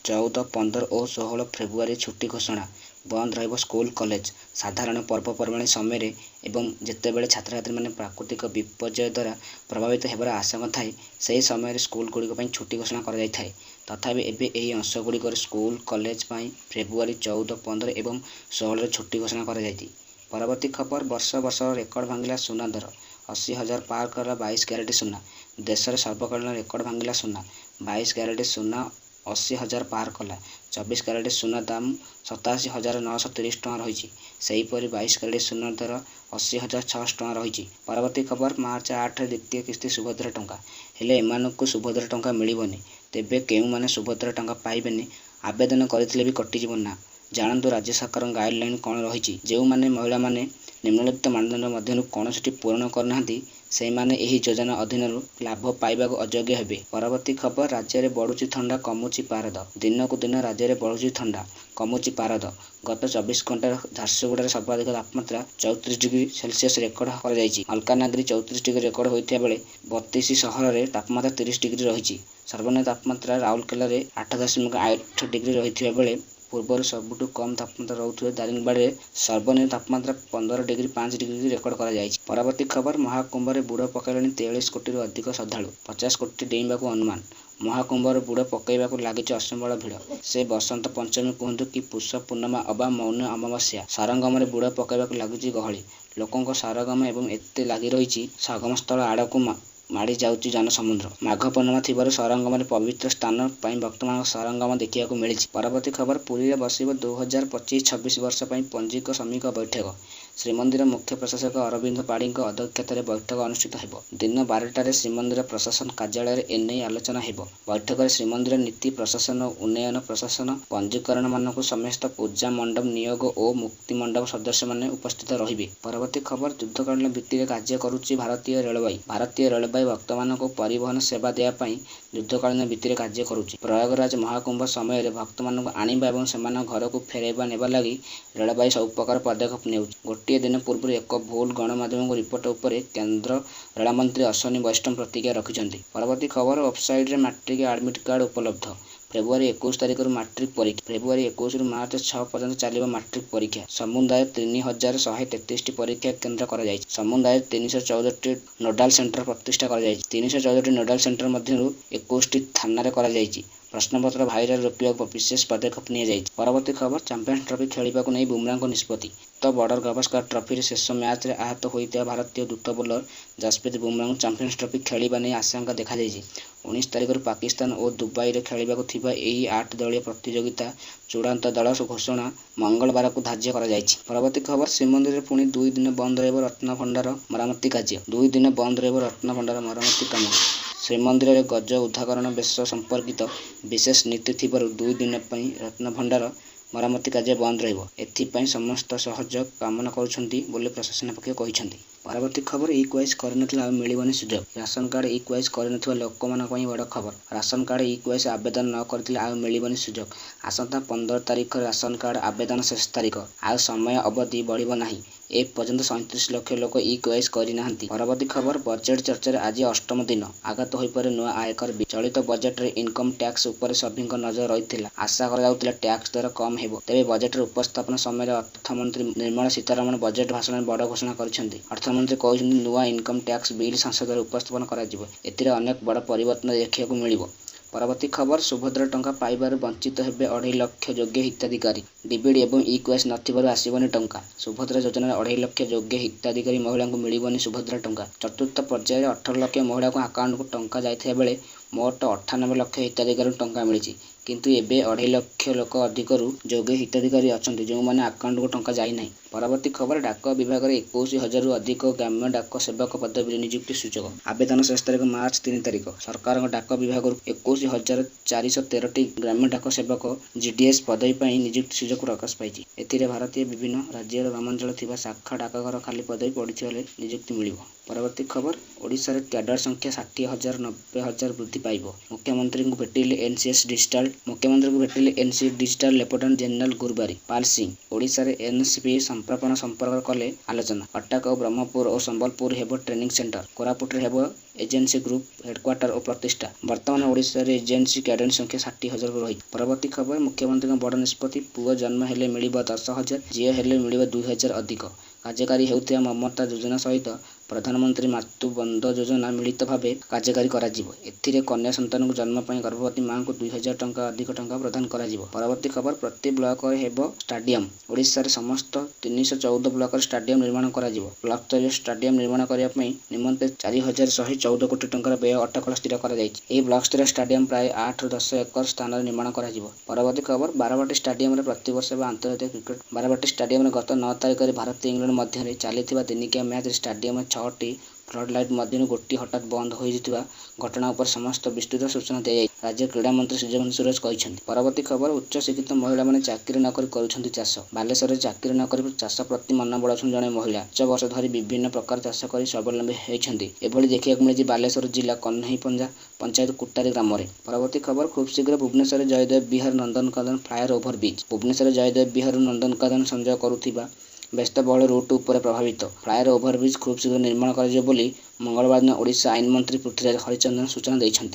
14, 15 ଓ 16 ଫେବୃଆରୀ ଛୁଟି ଘୋଷଣା। ବନ୍ଦ ରହିବ ସ୍କୁଲ କଲେଜ। ସାଧାରଣ ପର୍ବପର୍ବାଣୀ ସମୟରେ ଏବଂ ଯେତେବେଳେ ଛାତ୍ରଛାତ୍ରୀମାନେ ପ୍ରାକୃତିକ ବିପର୍ଯ୍ୟୟ ଦ୍ୱାରା ପ୍ରଭାବିତ ହେବାର ଆଶଙ୍କା ଥାଏ, ସେହି ସମୟରେ ସ୍କୁଲଗୁଡ଼ିକ ପାଇଁ ଛୁଟି ଘୋଷଣା କରାଯାଇଥାଏ। ତଥାପି ଏବେ ଏହି ଅଂଶଗୁଡ଼ିକରେ ସ୍କୁଲ କଲେଜ ପାଇଁ ଫେବୃଆରୀ 14, 15 ଏବଂ 16ରେ ଛୁଟି ଘୋଷଣା କରାଯାଇଛି। ପରବର୍ତ୍ତୀ ଖବର ବର୍ଷର ରେକର୍ଡ ଭାଙ୍ଗିଲା ସୁନା ଦର। 80,000 ପାର କଲା 22 କ୍ୟାରେଟ ସୁନା। ଦେଶରେ ସର୍ବକାଳୀନ ରେକର୍ଡ ଭାଙ୍ଗିଲା ସୁନା। 22 କ୍ୟାରେଟ ସୁନା 80,000 ପାର କଲା। 24 କ୍ୟାରେଟ ସୁନା ଦାମ 87,930 ଟଙ୍କା ରହିଛି। ସେହିପରି 22 କ୍ୟାରେଟ ସୁନା ଦର 80,600 ଟଙ୍କା ରହିଛି। ପରବର୍ତ୍ତୀ ଖବର ମାର୍ଚ୍ଚ 8ରେ ଦ୍ୱିତୀୟ କିସ୍ତି ସୁଭଦ୍ରା ଟଙ୍କା। ହେଲେ ଏମାନଙ୍କୁ ସୁଭଦ୍ରା ଟଙ୍କା ମିଳିବନି। ତେବେ କେଉଁମାନେ ସୁଭଦ୍ରା ଟଙ୍କା ପାଇବେନି? ଆବେଦନ କରିଥିଲେ ବି କଟିଯିବ ନା? ଜାଣନ୍ତୁ ରାଜ୍ୟ ସରକାରଙ୍କ ଗାଇଡଲାଇନ୍ କ'ଣ ରହିଛି। ଯେଉଁମାନେ ମହିଳାମାନେ ନିମ୍ନଲିଖିତ ମାନଦଣ୍ଡ ମଧ୍ୟରୁ କୌଣସିଟି ପୂରଣ କରୁନାହାନ୍ତି, ସେହିମାନେ ଏହି ଯୋଜନା ଅଧୀନରୁ ଲାଭ ପାଇବାକୁ ଅଯୋଗ୍ୟ ହେବେ। ପରବର୍ତ୍ତୀ ଖବର ରାଜ୍ୟରେ ବଢ଼ୁଛି ଥଣ୍ଡା, କମୁଛି ପାରଦ। ଦିନକୁ ଦିନ ରାଜ୍ୟରେ ବଢ଼ୁଛି ଥଣ୍ଡା, କମୁଛି ପାରଦ। ଗତ 24 ଘଣ୍ଟାରେ ଝାରସୁଗୁଡ଼ାରେ ସର୍ବାଧିକ ତାପମାତ୍ରା 34 ଡିଗ୍ରୀ ସେଲସିୟସ୍ ରେକର୍ଡ କରାଯାଇଛି। ମାଲକାନଗିରି 34 ଡିଗ୍ରୀ ରେକର୍ଡ ହୋଇଥିବା ବେଳେ 32 ସହରରେ ତାପମାତ୍ରା 30 ଡିଗ୍ରୀ ରହିଛି। ସର୍ବନିମ୍ନ ତାପମାତ୍ରା ରାଉରକେଲାରେ 8.8 ଡିଗ୍ରୀ ରହିଥିବା ବେଳେ ପୂର୍ବରୁ ସବୁଠୁ କମ୍ ତାପମାତ୍ରା ରହୁଥିବା ଦାରିଙ୍ଗବାଡ଼ିରେ ସର୍ବନିମ୍ନ ତାପମାତ୍ରା 15.5 ଡିଗ୍ରୀ ରେକର୍ଡ କରାଯାଇଛି। ପରବର୍ତ୍ତୀ ଖବର ମହାକୁମ୍ଭରେ ବୁଡ଼ ପକାଇଲେଣି 43 କୋଟିରୁ ଅଧିକ ଶ୍ରଦ୍ଧାଳୁ। 50 କୋଟି ଡେଇଁବାକୁ ଅନୁମାନ। ମହାକୁମ୍ଭରେ ବୁଡ଼ ପକାଇବାକୁ ଲାଗିଛି ଅସମ୍ଭାଳ ଭିଡ଼। ସେ ବସନ୍ତ ପଞ୍ଚମୀ କୁହନ୍ତୁ କି ପୁଷ ପୂର୍ଣ୍ଣିମା ଅବା ମୌନ ଅମାବାସ୍ୟା, ସରଙ୍ଗମରେ ବୁଡ଼ ପକାଇବାକୁ ଲାଗିଛି ଗହଳି। ଲୋକଙ୍କ ସରଗମ ଏବଂ ଏତେ ଲାଗି ରହିଛି, ସଙ୍ଗମସ୍ଥଳ ଆଡ଼କୁ ମାଡ଼ି ଯାଉଛି ଜନସମୁଦ୍ର। ମାଘ ପୂର୍ଣ୍ଣିମା ଥିବାରୁ ସରଙ୍ଗମରେ ପବିତ୍ର ସ୍ଥାନ ପାଇଁ ଭକ୍ତମାନଙ୍କ ସରଗମ ଦେଖିବାକୁ ମିଳିଛି। ପରବର୍ତ୍ତୀ ଖବର ପୁରୀରେ ବସିବ 2025-26 ବର୍ଷ ପାଇଁ ପଞ୍ଜିକ ସମିତିଙ୍କ ବୈଠକ। ଶ୍ରୀମନ୍ଦିର ମୁଖ୍ୟ ପ୍ରଶାସକ ଅରବିନ୍ଦ ପାଢ଼ୀଙ୍କ ଅଧ୍ୟକ୍ଷତାରେ ବୈଠକ ଅନୁଷ୍ଠିତ ହେବ। ଦିନ 12ଟାରେ ଶ୍ରୀମନ୍ଦିର ପ୍ରଶାସନ କାର୍ଯ୍ୟାଳୟରେ ଏନେଇ ଆଲୋଚନା ହେବ। ବୈଠକରେ ଶ୍ରୀମନ୍ଦିର ନୀତି ପ୍ରଶାସନ, ଉନ୍ନୟନ ପ୍ରଶାସନ, ପଞ୍ଜୀକରଣମାନଙ୍କୁ ସମେତ ପୂଜା ମଣ୍ଡପ ନିୟୋଗ ଓ ମୁକ୍ତି ମଣ୍ଡପ ସଦସ୍ୟମାନେ ଉପସ୍ଥିତ ରହିବେ। ପରବର୍ତ୍ତୀ ଖବର ଯୁଦ୍ଧକାଳୀନ ଭିତ୍ତିରେ କାର୍ଯ୍ୟ କରୁଛି ଭାରତୀୟ ରେଳବାଇ। ଭାରତୀୟ ରେଳବାଇ ଭକ୍ତମାନଙ୍କୁ ପରିବହନ ସେବା ଦେବା ପାଇଁ ଯୁଦ୍ଧକାଳୀନ ଭିତ୍ତିରେ କାର୍ଯ୍ୟ କରୁଛି। ପ୍ରୟାଗରାଜ ମହାକୁମ୍ଭ ସମୟରେ ଭକ୍ତମାନଙ୍କୁ ଆଣିବା ଏବଂ ସେମାନଙ୍କ ଘରକୁ ଫେରାଇବା ନେବା ଲାଗି ରେଳବାଇ ସବୁ ପ୍ରକାର ପଦକ୍ଷେପ ନେଉଛି। ଗୋଟିଏ ଦିନ ପୂର୍ବରୁ ଏକ ଭୁଲ ଗଣମାଧ୍ୟମକୁ ରିପୋର୍ଟ ଉପରେ କେନ୍ଦ୍ର ରେଳମନ୍ତ୍ରୀ ଅଶ୍ୱିନୀ ବୈଷ୍ଣବ ପ୍ରତିକ୍ରିୟା ରଖିଛନ୍ତି। ପରବର୍ତ୍ତୀ ଖବର ୱେବସାଇଟରେ ମାଟ୍ରିକ ଆଡମିଟ୍ କାର୍ଡ ଉପଲବ୍ଧ। ଫେବୃଆରୀ 21 ତାରିଖରୁ ମାଟ୍ରିକ ପରୀକ୍ଷା। ଫେବୃଆରୀ 21ରୁ ମାର୍ଚ୍ଚ 6 ପର୍ଯ୍ୟନ୍ତ ଚାଲିବ ମାଟ୍ରିକ ପରୀକ୍ଷା। ସମୁଦାୟ 3,133ଟି ପରୀକ୍ଷା କେନ୍ଦ୍ର କରାଯାଇଛି। ସମୁଦାୟ 314ଟି ନୋଡାଲ ସେଣ୍ଟର ପ୍ରତିଷ୍ଠା କରାଯାଇଛି। 314ଟି ନୋଡାଲ ସେଣ୍ଟର ମଧ୍ୟରୁ 21ଟି ଥାନାରେ କରାଯାଇଛି। ପ୍ରଶ୍ନପତ୍ର ଭାଇରାଲ ରୋକିବାକୁ ବିଶେଷ ପଦକ୍ଷେପ ନିଆଯାଇଛି। ପରବର୍ତ୍ତୀ ଖବର ଚାମ୍ପିୟନ୍ସ ଟ୍ରଫି ଖେଳିବାକୁ ନେଇ ବୁମରାଙ୍କ ନିଷ୍ପତ୍ତି। ତ ବର୍ଡର ଗାଭାସ୍କର ଟ୍ରଫିର ଶେଷ ମ୍ୟାଚରେ ଆହତ ହୋଇଥିବା ଭାରତୀୟ ଦ୍ରୁତ ବୋଲର ଯଶପ୍ରୀତ ବୁମରାଙ୍କୁ ଚାମ୍ପିୟନ୍ସ ଟ୍ରଫି ଖେଳିବା ନେଇ ଆଶଙ୍କା ଦେଖାଦେଇଛି। 19 ତାରିଖରୁ ପାକିସ୍ତାନ ଓ ଦୁବାଇରେ ଖେଳିବାକୁ ଥିବା ଏହି 8 ଦଳୀୟ ପ୍ରତିଯୋଗିତା ଚୂଡାନ୍ତ ଦଳ ଘୋଷଣା ମଙ୍ଗଳବାରକୁ ଧାର୍ଯ୍ୟ କରାଯାଇଛି। ପରବର୍ତ୍ତୀ ଖବର ଶ୍ରୀମନ୍ଦିରରେ ପୁଣି 2 ଦିନ ବନ୍ଦ ରହିବ ରତ୍ନଭଣ୍ଡାର ମରାମତି କାର୍ଯ୍ୟ। 2 ଦିନ ବନ୍ଦ ରହିବ ରତ୍ନଭଣ୍ଡାର ମରାମତି କାମ। ଶ୍ରୀମନ୍ଦିରରେ ଗଜ ଉଦ୍ଧାକରଣ ବେଶ ସମ୍ପର୍କିତ ବିଶେଷ ନୀତି ଥିବାରୁ 2 ଦିନ ପାଇଁ ରତ୍ନଭଣ୍ଡାର ମରାମତି କାର୍ଯ୍ୟ ବନ୍ଦ ରହିବ। ଏଥିପାଇଁ ସମସ୍ତ ସହଯୋଗ କାମନା କରୁଛନ୍ତି ବୋଲି ପ୍ରଶାସନ ପକ୍ଷ କହିଛନ୍ତି। ପରବର୍ତ୍ତୀ ଖବର ଇ-କ୍ୱାଇସି କରିନଥିଲେ ଆଉ ମିଳିବନି ସୁଯୋଗ। ରାସନ କାର୍ଡ ଇ-କ୍ୱାଇସି କରିନଥିବା ଲୋକମାନଙ୍କ ପାଇଁ ବଡ଼ ଖବର। ରାସନ କାର୍ଡ ଇ-କ୍ୱାଇସି ଆବେଦନ ନ କରିଥିଲେ ଆଉ ମିଳିବନି ସୁଯୋଗ। ଆସନ୍ତା 15 ତାରିଖରେ ରାସନ କାର୍ଡ ଆବେଦନ ଶେଷ ତାରିଖ। ଆଉ ସମୟ ଅବଧି ବଢ଼ିବ ନାହିଁ। ଏ ପର୍ଯ୍ୟନ୍ତ 37 ଲକ୍ଷ ଲୋକ ଇ-କ୍ୱାଇସି କରିନାହାନ୍ତି। ପରବର୍ତ୍ତୀ ଖବର ବଜେଟ୍ ଚର୍ଚ୍ଚାରେ ଆଜି ଅଷ୍ଟମ ଦିନ। ଆଗତ ହୋଇପାରେ ନୂଆ ଆୟକର ବିଲ୍। ଚଳିତ ବଜେଟରେ ଇନକମ୍ ଟ୍ୟାକ୍ସ ଉପରେ ସଭିଙ୍କ ନଜର ରହିଥିଲା। ଆଶା କରାଯାଉଥିଲା ଟ୍ୟାକ୍ସ ଦର କମ୍ ହେବ। ତେବେ ବଜେଟର ଉପସ୍ଥାପନ ସମୟରେ ଅର୍ଥମନ୍ତ୍ରୀ ନିର୍ମଳା ସୀତାରମଣ ବଜେଟ୍ ଭାଷଣରେ ବଡ଼ ଘୋଷଣା କରିଛନ୍ତି। ଅର୍ଥମନ୍ତ୍ରୀ କହିଛନ୍ତି ନୂଆ ଇନକମ୍ ଟ୍ୟାକ୍ସ ବିଲ୍ ସଂସଦରେ ଉପସ୍ଥାପନ କରାଯିବ। ଏଥିରେ ଅନେକ ବଡ଼ ପରିବର୍ତ୍ତନ ଦେଖିବାକୁ ମିଳିବ। ପରବର୍ତ୍ତୀ ଖବର ସୁଭଦ୍ରା ଟଙ୍କା ପାଇବାରୁ ବଞ୍ଚିତ ହେବେ 2.5 ଲକ୍ଷ ଯୋଗ୍ୟ ହିତାଧିକାରୀ। ଡିବିଟି ଏବଂ ଇ-କ୍ୱାଇସି ନଥିବାରୁ ଆସିବନି ଟଙ୍କା। ସୁଭଦ୍ରା ଯୋଜନାରେ 2.5 ଲକ୍ଷ ଯୋଗ୍ୟ ହିତାଧିକାରୀ ମହିଳାଙ୍କୁ ମିଳିବନି ସୁଭଦ୍ରା ଟଙ୍କା। ଚତୁର୍ଥ ପର୍ଯ୍ୟାୟରେ 18 ଲକ୍ଷ ମହିଳାଙ୍କ ଆକାଉଣ୍ଟକୁ ଟଙ୍କା ଯାଇଥିବା ବେଳେ ମୋଟ 98 ଲକ୍ଷ ହିତାଧିକାରୀଙ୍କୁ ଟଙ୍କା ମିଳିଛି। କିନ୍ତୁ ଏବେ 2.5 ଲକ୍ଷ ଲୋକ ଅଧିକରୁ ଯୋଗ୍ୟ ହିତାଧିକାରୀ ଅଛନ୍ତି ଯେଉଁମାନେ ଆକାଉଣ୍ଟକୁ ଟଙ୍କା ଯାଇନାହିଁ। ପରବର୍ତ୍ତୀ ଖବର ଡାକ ବିଭାଗରେ 21,000ରୁ ଅଧିକ ଗ୍ରାମ୍ୟ ଡାକ ସେବକ ପଦବୀରେ ନିଯୁକ୍ତି ସୁଯୋଗ। ଆବେଦନ ଶେଷ ତାରିଖ ମାର୍ଚ୍ଚ 3 ତାରିଖ। ସରକାରଙ୍କ ଡାକ ବିଭାଗରୁ 21,413ଟି ଗ୍ରାମ୍ୟ ଡାକ ସେବକ ଜିଡିଏସ୍ ପଦବୀ ପାଇଁ ନିଯୁକ୍ତି ସୁଯୋଗ ପ୍ରକାଶ ପାଇଛି। ଏଥିରେ ଭାରତୀୟ ବିଭିନ୍ନ ରାଜ୍ୟର ଗ୍ରାମାଞ୍ଚଳରେ ଥିବା ଶାଖା ଡାକଘର ଖାଲି ପଦବୀ ପଡ଼ିଥିଲେ ନିଯୁକ୍ତି ମିଳିବ। ପରବର୍ତ୍ତୀ ଖବର ଓଡ଼ିଶାରେ କ୍ୟାଡର ସଂଖ୍ୟା 60,000 90,000 ବୃଦ୍ଧି ପାଇବ। ମୁଖ୍ୟମନ୍ତ୍ରୀଙ୍କୁ ଭେଟିଲେ NCC digital lieutenant general Gurubari ପାଲ ସିଂ। ଓଡ଼ିଶାରେ ଏନ୍ସିପି ସଂପ୍ରସାରଣ ସମ୍ପର୍କରେ କଲେ ଆଲୋଚନା। କଟକ ଓ ବ୍ରହ୍ମପୁର ଓ ସମ୍ବଲପୁର ହେବ ଟ୍ରେନିଂ ସେଣ୍ଟର। କୋରାପୁଟରେ ହେବ ଏଜେନ୍ସି ଗ୍ରୁପ ହେଡକ୍ୱାର୍ଟର ଓ ପ୍ରତିଷ୍ଠା। ବର୍ତ୍ତମାନ ଓଡ଼ିଶାରେ ଏଜେନ୍ସି କ୍ୟାଡେଟ ସଂଖ୍ୟା 60,000କୁ ରହିଛି। ପରବର୍ତ୍ତୀ ଖବର ମୁଖ୍ୟମନ୍ତ୍ରୀଙ୍କ ବଡ଼ ନିଷ୍ପତ୍ତି, ପୁଅ ଜନ୍ମ ହେଲେ ମିଳିବ 10,000, ଝିଅ ହେଲେ ମିଳିବ 2,000 ଅଧିକ। କାର୍ଯ୍ୟକାରୀ ହେଉଥିବା ମମତା ଯୋଜନା ସହିତ ପ୍ରଧାନମନ୍ତ୍ରୀ ମାତୃ ବନ୍ଦନା ଯୋଜନା ମିଳିତ ଭାବେ କାର୍ଯ୍ୟକାରୀ କରାଯିବ। ଏଥିରେ କନ୍ୟା ସନ୍ତାନକୁ ଜନ୍ମ ପାଇଁ ଗର୍ଭବତୀ ମାଙ୍କୁ 2,000 ଟଙ୍କା ଅଧିକ ଟଙ୍କା ପ୍ରଦାନ କରାଯିବ। ପରବର୍ତ୍ତୀ ଖବର ପ୍ରତି ବ୍ଲକରେ ହେବ ଷ୍ଟାଡିୟମ। ଓଡ଼ିଶାରେ ସମସ୍ତ 314 ବ୍ଲକରେ ଷ୍ଟାଡିୟମ ନିର୍ମାଣ କରାଯିବ। ବ୍ଲକସ୍ତରୀୟ ଷ୍ଟାଡିୟମ ନିର୍ମାଣ କରିବା ପାଇଁ ନିମନ୍ତେ 4,114 କୋଟି ଟଙ୍କାର ବ୍ୟୟ ଅଟକଳ ସ୍ଥିର କରାଯାଇଛି। ଏହି ବ୍ଲକସ୍ତରୀୟ ଷ୍ଟାଡିୟମ ପ୍ରାୟ 8ରୁ 10 ଏକର ସ୍ଥାନରେ ନିର୍ମାଣ କରାଯିବ। ପରବର୍ତ୍ତୀ ଖବର ବାରବାଟୀ ଷ୍ଟାଡିୟମରେ ପ୍ରତିବର୍ଷ ହେବ ଆନ୍ତର୍ଜାତିକ କ୍ରିକେଟ। ବାରବାଟୀ ଷ୍ଟାଡିୟମରେ ଗତ 9 ତାରିଖରେ ଭାରତ ଇଂଲଣ୍ଡ ମଧ୍ୟରେ ଚାଲିଥିବା ଦିନିକିଆ ମ୍ୟାଚରେ ଷ୍ଟାଡିୟମର 6ଟି ଫ୍ଲଡ ଲାଇଟ୍ ମଧ୍ୟରୁ ଗୋଟିଏ ହଠାତ୍ ବନ୍ଦ ହୋଇଯିବା ଘଟଣା ଉପରେ ସମସ୍ତ ବିସ୍ତୃତ ସୂଚନା ଦିଆଯାଇଛି। ରାଜ୍ୟ କ୍ରୀଡ଼ାମନ୍ତ୍ରୀ ସୂର୍ଯ୍ୟକାନ୍ତ ସୁରଜ କହିଛନ୍ତି। ପରବର୍ତ୍ତୀ ଖବର ଉଚ୍ଚଶିକ୍ଷିତ ମହିଳାମାନେ ଚାକିରି ନକରି କରୁଛନ୍ତି ଚାଷ। ବାଲେଶ୍ୱରରେ ଚାକିରି ନକରି ଚାଷ ପ୍ରତି ମନ ବଳାଉଛନ୍ତି ଜଣେ ମହିଳା। 5 ବର୍ଷ ଧରି ବିଭିନ୍ନ ପ୍ରକାର ଚାଷ କରି ସ୍ୱାବଲମ୍ବୀ ହୋଇଛନ୍ତି। ଏଭଳି ଦେଖିବାକୁ ମିଳିଛି ବାଲେଶ୍ୱର ଜିଲ୍ଲା କହ୍ନେଇପଞ୍ଜା ପଞ୍ଚାୟତ କୁଟାରୀ ଗ୍ରାମରେ। ପରବର୍ତ୍ତୀ ଖବର ଖୁବ୍ ଶୀଘ୍ର ଭୁବନେଶ୍ୱରରେ ଜୟଦେବ ବିହାର ନନ୍ଦନକାନନ ଫ୍ଲାଏର ଓଭର ବ୍ରିଜ୍। ଭୁବନେଶ୍ୱର ଜୟଦେବ ବିହାରରୁ ନନ୍ଦନକାନନ ସଂଯୋଗ କରୁଥିବା ବ୍ୟସ୍ତବହୁଳ ରୁଟ୍ ଉପରେ ପ୍ରଭାବିତ ଫ୍ଲାଏର ଓଭର ବ୍ରିଜ୍ ଖୁବ୍ ଶୀଘ୍ର ନିର୍ମାଣ କରାଯିବ ବୋଲି ମଙ୍ଗଳବାର ଦିନ ଓଡ଼ିଶା ଆଇନ ମନ୍ତ୍ରୀ ପୃଥ୍ୱୀରାଜ ହରିଚନ୍ଦନ ସୂଚନା ଦେଇଛନ୍ତି।